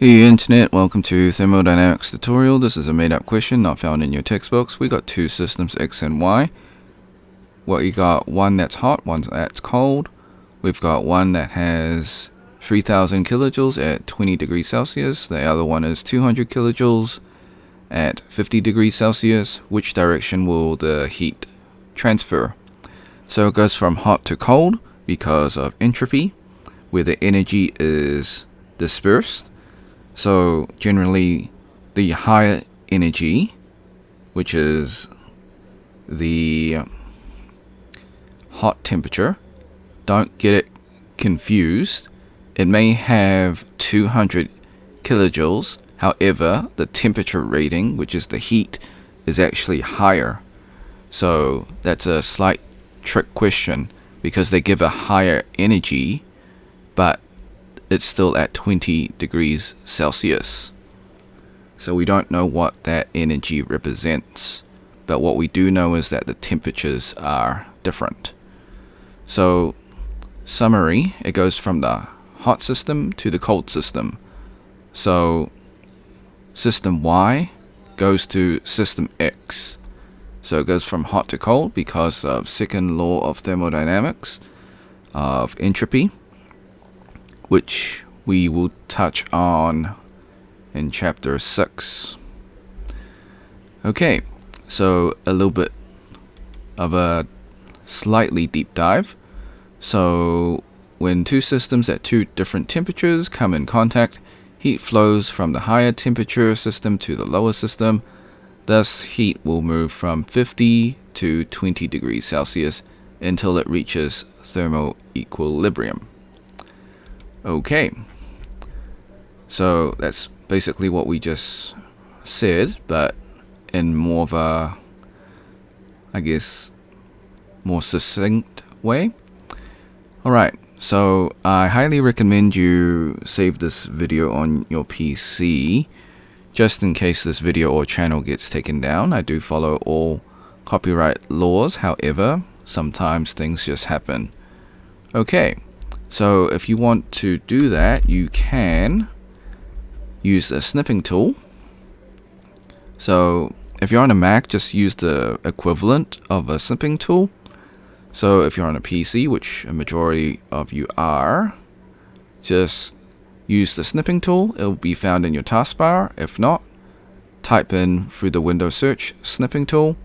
Hey Internet, welcome to Thermodynamics tutorial. This is a made-up question not found in your textbooks. We got two systems, X and Y. We got one that's hot, one that's cold. We've got one that has 3000 kilojoules at 20 degrees Celsius. The other one is 200 kilojoules at 50 degrees Celsius. Which direction will the heat transfer? So it goes from hot to cold because of entropy, where the energy is dispersed. So generally the higher energy, which is the hot temperature, don't get it confused. It may have 200 kilojoules. However, the temperature rating, which is the heat, is actually higher. So that's a slight trick question because they give a higher energy, but it's still at 20 degrees Celsius. So we don't know what that energy represents. But what we do know is that the temperatures are different. So, summary, it goes from the hot system to the cold system. So, system Y goes to system X. So it goes from hot to cold because of second law of thermodynamics, of entropy, which we will touch on in chapter 6. Okay, so a little bit of a slightly deep dive. So when two systems at two different temperatures come in contact, heat flows from the higher temperature system to the lower system. Thus, heat will move from 50 to 20 degrees Celsius until it reaches thermal equilibrium. Okay, so that's basically what we just said, but in more of a, I guess, more succinct way. Alright, so I highly recommend you save this video on your PC, just in case this video or channel gets taken down. I do follow all copyright laws, however, sometimes things just happen. Okay. So if you want to do that, you can use a snipping tool. So if you're on a Mac, just use the equivalent of a snipping tool. So if you're on a PC, which a majority of you are, just use the snipping tool. It will be found in your taskbar. If not, type in through the Windows search snipping tool.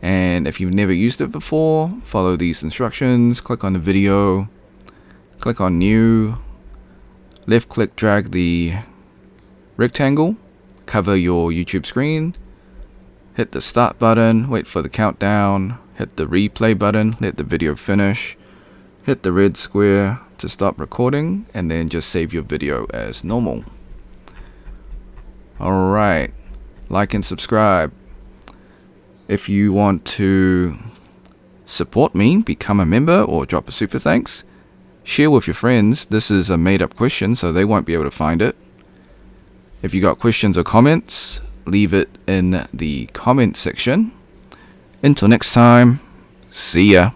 And if you've never used it before, follow these instructions. Click on the video. Click on new, left click, drag the rectangle, cover your YouTube screen, hit the start button, wait for the countdown, hit the replay button, let the video finish, hit the red square to stop recording, and then just save your video as normal. Alright, like and subscribe. If you want to support me, become a member or drop a super thanks. Share with your friends. This is a made-up question, so they won't be able to find it. If you got questions or comments, leave it in the comment section. Until next time, see ya.